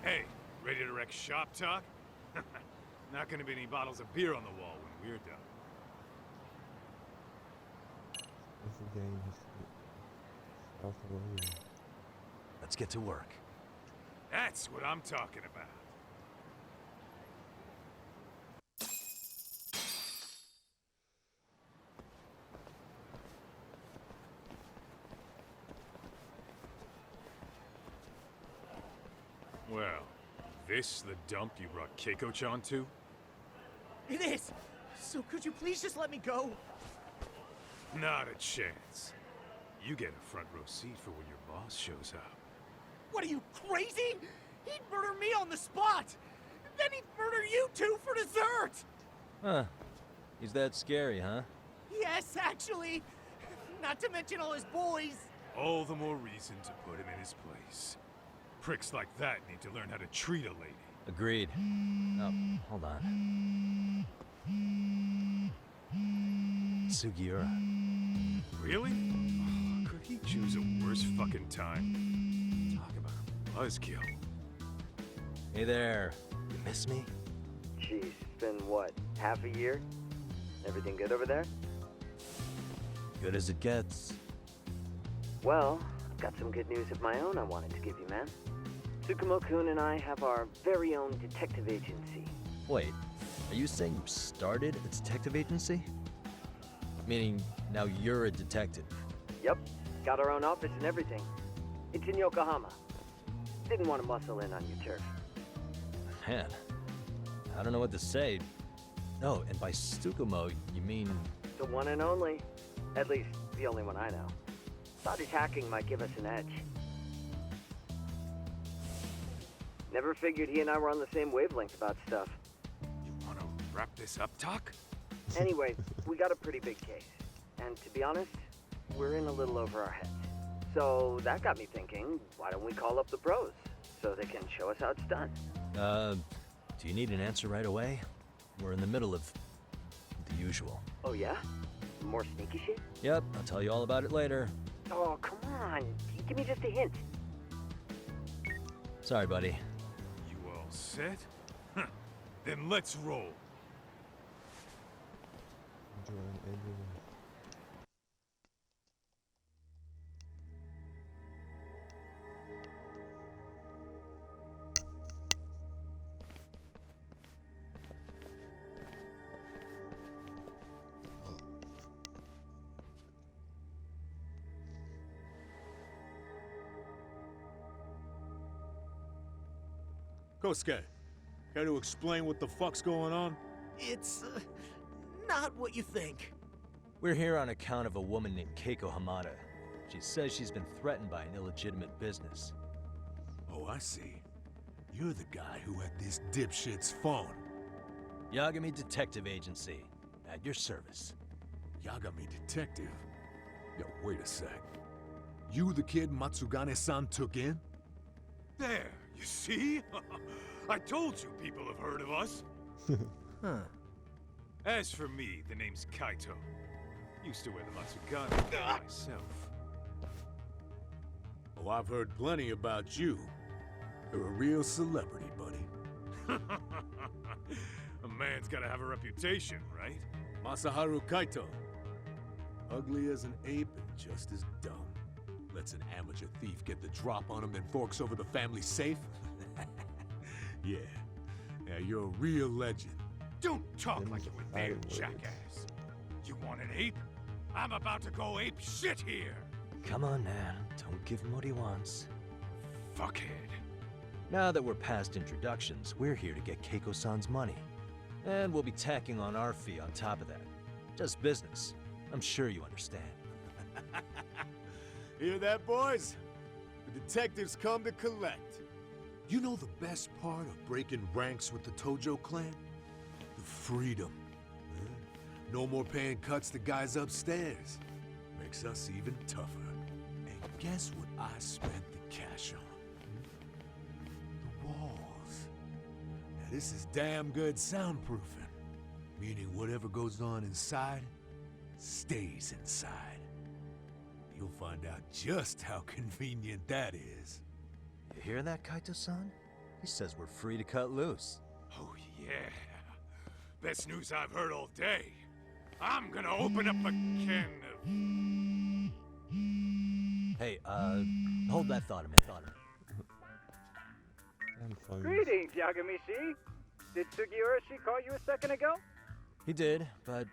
Hey, ready to wreck shop talk? Not gonna be any bottles of beer on the wall when we're done. This game is south of where we are. Let's get to work. That's what I'm talking about. Well, this the dump you brought Keiko-chan to? It is! So could you please just let me go? Not a chance. You get a front row seat for when your boss shows up. What are you, crazy? He'd murder me on the spot! Then he'd murder you two for dessert! Huh. He's that scary, huh? Yes, actually! Not to mention all his boys! All the more reason to put him in his place. Pricks like that need to learn how to treat a lady. Agreed. Oh, hold on. Sugiura. Really? Oh, could he choose a worse fucking time? Talk about a buzzkill. Hey there. You miss me? Jeez, it's been what, half a year? Everything good over there? Good as it gets. Well, I've got some good news of my own I wanted to give you, man. Tsukumo-kun and I have our very own detective agency. Wait, are you saying you started a detective agency? Meaning, now you're a detective? Yep, got our own office and everything. It's in Yokohama. Didn't want to muscle in on your turf. Man, I don't know what to say. Oh, and by Tsukumo, you mean... The one and only. At least, the only one I know. Thought his hacking might give us an edge. Never figured he and I were on the same wavelength about stuff. You want to wrap this up, Talk? Anyway, we got a pretty big case. And to be honest, we're in a little over our heads. So that got me thinking, why don't we call up the pros so they can show us how it's done? Do you need an answer right away? We're in the middle of the usual. Oh yeah? More sneaky shit? Yep, I'll tell you all about it later. Oh, come on. Give me just a hint. Sorry, buddy. You all set? Huh. Then let's roll. Enjoying everyone. Kosuke, care to explain what the fuck's going on? It's not what you think. We're here on account of a woman named Keiko Hamada. She says she's been threatened by an illegitimate business. Oh, I see. You're the guy who had this dipshit's phone. Yagami Detective Agency, at your service. Yagami Detective? Yo, wait a sec. You the kid Matsugane-san took in? There, you see? I told you people have heard of us. Huh. As for me, the name's Kaito. Used to wear the Matsugane myself. Oh, I've heard plenty about you. You're a real celebrity, buddy. A man's gotta have a reputation, right? Masaharu Kaito. Ugly as an ape and just as dumb. Lets an amateur thief get the drop on him, then forks over the family safe? Yeah. Yeah, you're a real legend. Don't talk like you were there, jackass. You want an ape? I'm about to go ape shit here. Come on, man. Don't give him what he wants. Fuckhead. Now that we're past introductions, we're here to get Keiko-san's money. And we'll be tacking on our fee on top of that. Just business. I'm sure you understand. Hear that, boys? The detectives come to collect. You know the best part of breaking ranks with the Tojo clan? The freedom. Huh? No more paying cuts to guys upstairs. Makes us even tougher. And guess what I spent the cash on? The walls. Now this is damn good soundproofing. Meaning whatever goes on inside, stays inside. You'll find out just how convenient that is. You hear that, Kaito-san? He says we're free to cut loose. Oh, yeah. Best news I've heard all day. I'm gonna open up a can of... Hey, hold that thought a minute. Greetings, Yagami-shi. Did Sugiura-shi call you a second ago? He did, but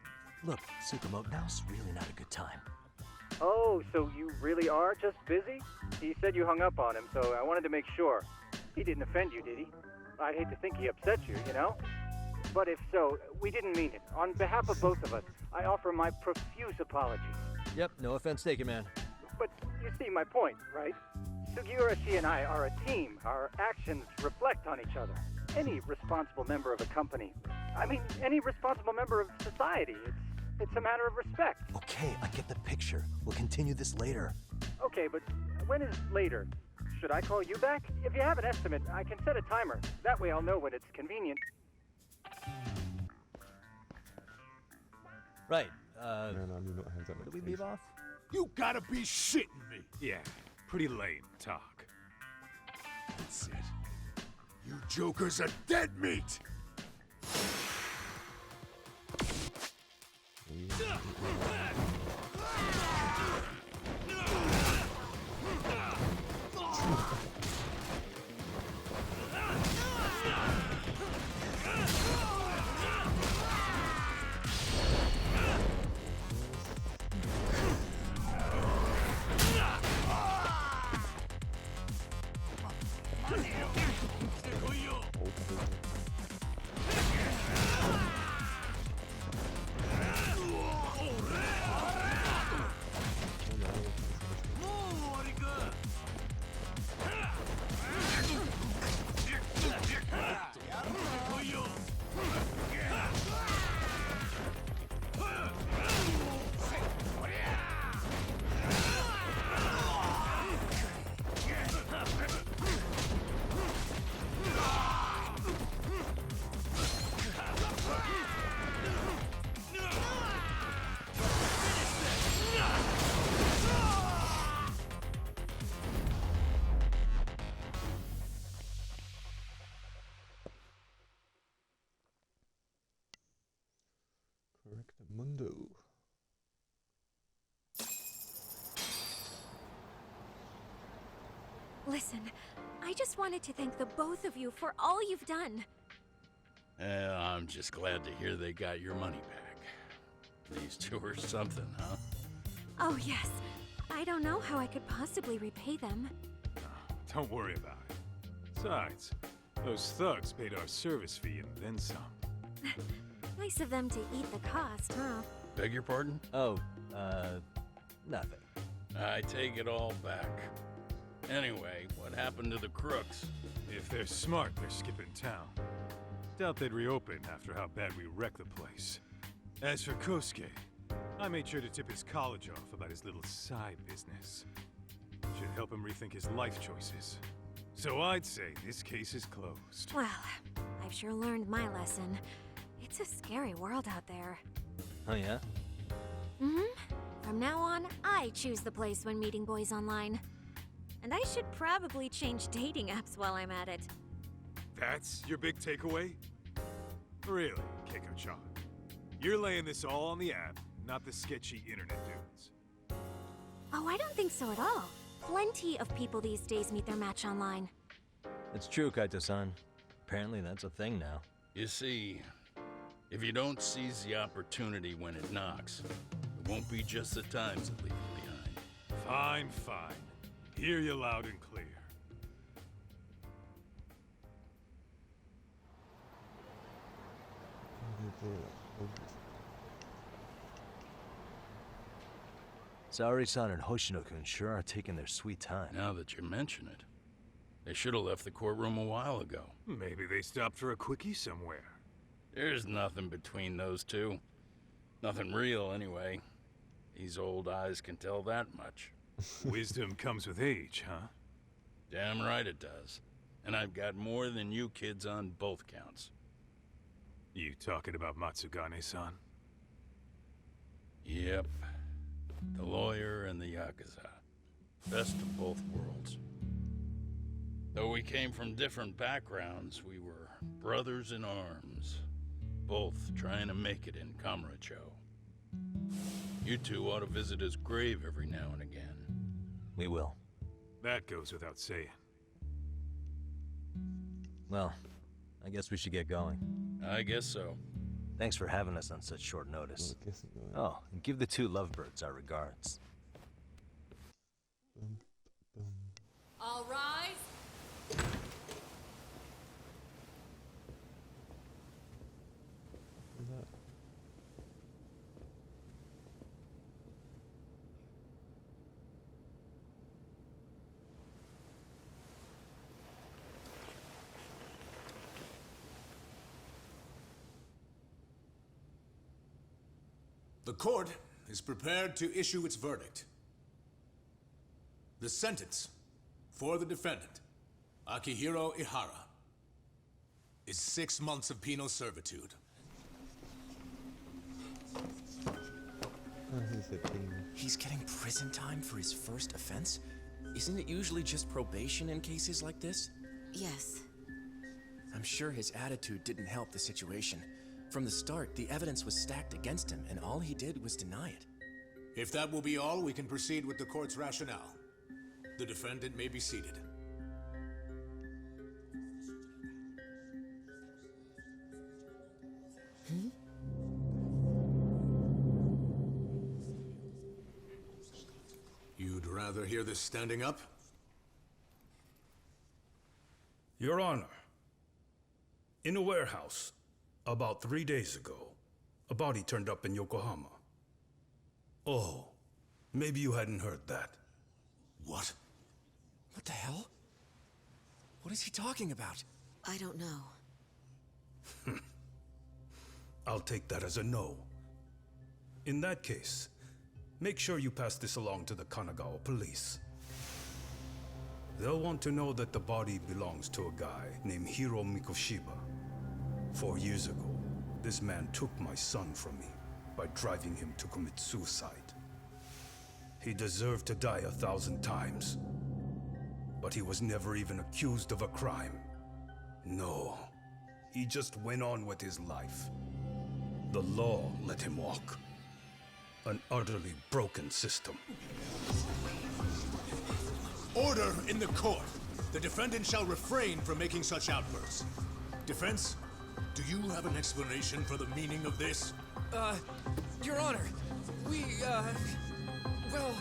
look, Tsukumo, now's really not a good time. Oh, so you really are just busy? He said you hung up on him, so I wanted to make sure. He didn't offend you, did he? I'd hate to think he upset you, you know? But if so, we didn't mean it. On behalf of both of us, I offer my profuse apologies. Yep, no offense taken, man. But you see my point, right? Sugiura-shi and I are a team. Our actions reflect on each other. Any responsible member of a company, any responsible member of society, it's a matter of respect. Okay, I get the picture. We'll continue this later. Okay, but when is later? Should I call you back? If you have an estimate, I can set a timer. That way I'll know when it's convenient. Right, Where did we leave off? You gotta be shitting me! Yeah, pretty lame talk. That's it. You jokers are dead meat! Correct mundo. Listen, I just wanted to thank the both of you for all you've done. I'm just glad to hear they got your money back. These two are something, huh? Oh, yes. I don't know how I could possibly repay them. Don't worry about it. Besides, Those thugs paid our service fee and then some. Nice of them to eat the cost, huh? Beg your pardon? Oh, nothing. I take it all back. Anyway, what happened to the crooks? If they're smart, they're skipping town. Doubt they'd reopen after how bad we wrecked the place. As for Kosuke, I made sure to tip his college off about his little side business. Should help him rethink his life choices. So I'd say this case is closed. Well, I've sure learned my lesson. It's a scary world out there. Oh, yeah? Mm-hmm. From now on, I choose the place when meeting boys online. And I should probably change dating apps while I'm at it. That's your big takeaway? Really, Keiko-chan? You're laying this all on the app, not the sketchy internet dudes. Oh, I don't think so at all. Plenty of people these days meet their match online. It's true, Kaito-san. Apparently that's a thing now. You see, if you don't seize the opportunity when it knocks, it won't be just the times that leave you behind. Fine, fine. Hear you loud and clear. Saori-san and Hoshino-kun sure are taking their sweet time. Now that you mention it, they should have left the courtroom a while ago. Maybe they stopped for a quickie somewhere. There's nothing between those two. Nothing real, anyway. These old eyes can tell that much. Wisdom comes with age, huh? Damn right it does. And I've got more than you kids on both counts. You talking about Matsugane-san? Yep. The lawyer and the Yakuza. Best of both worlds. Though we came from different backgrounds, we were brothers in arms. Both trying to make it in Kamurocho. You two ought to visit his grave every now and again. We will. That goes without saying. Well, I guess we should get going. I guess so. Thanks for having us on such short notice. Oh, and give the two lovebirds our regards. All rise. The court is prepared to issue its verdict. The sentence for the defendant, Akihiro Ihara, is 6 months of penal servitude. He's getting prison time for his first offense? Isn't it usually just probation in cases like this? Yes. I'm sure his attitude didn't help the situation. From the start, the evidence was stacked against him, and all he did was deny it. If that will be all, we can proceed with the court's rationale. The defendant may be seated. You'd rather hear this standing up? Your Honor, in a warehouse, about 3 days ago, a body turned up in Yokohama. Oh, maybe you hadn't heard that. What? What the hell? What is he talking about? I don't know. I'll take that as a no. In that case, make sure you pass this along to the Kanagawa police. They'll want to know that the body belongs to a guy named Hiro Mikoshiba. 4 years ago, this man took my son from me by driving him to commit suicide. He deserved to die 1,000 times, but he was never even accused of a crime. No, he just went on with his life. The law let him walk. An utterly broken system. Order in the court! The defendant shall refrain from making such outbursts. Defense, do you have an explanation for the meaning of this? Your Honor, well...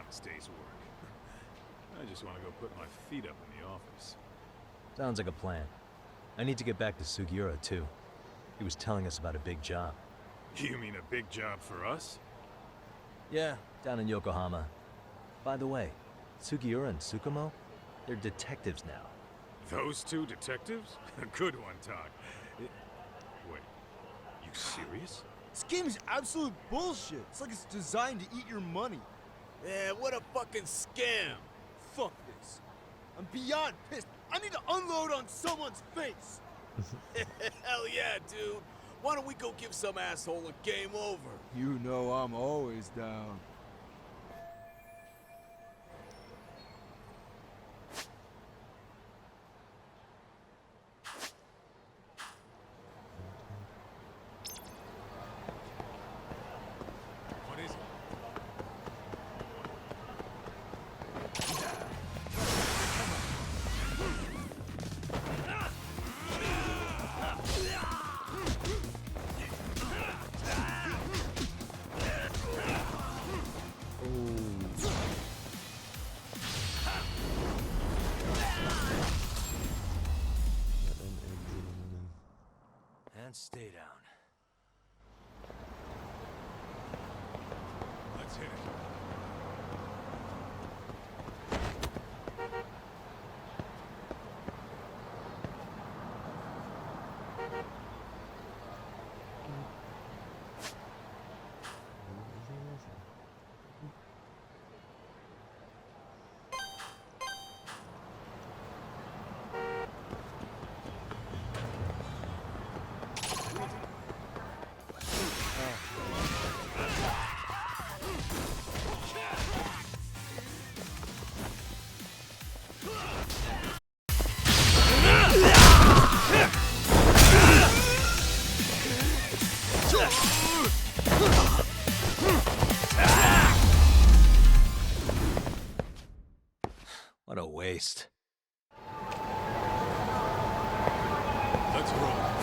honest day's work. I just want to go put my feet up in the office. Sounds like a plan. I need to get back to Sugiura, too. He was telling us about a big job. You mean a big job for us? Yeah, down in Yokohama. By the way, Sugiura and Tsukumo, they're detectives now. Those two detectives? Good one, Doc. Wait, you serious? This game is absolute bullshit. It's like it's designed to eat your money. Yeah, what a fucking scam. Fuck this. I'm beyond pissed. I need to unload on someone's face. Hell yeah, dude. Why don't we go give some asshole a game over? You know I'm always down. What is it? And stay down. Let's hit it. What a waste. Let's roll.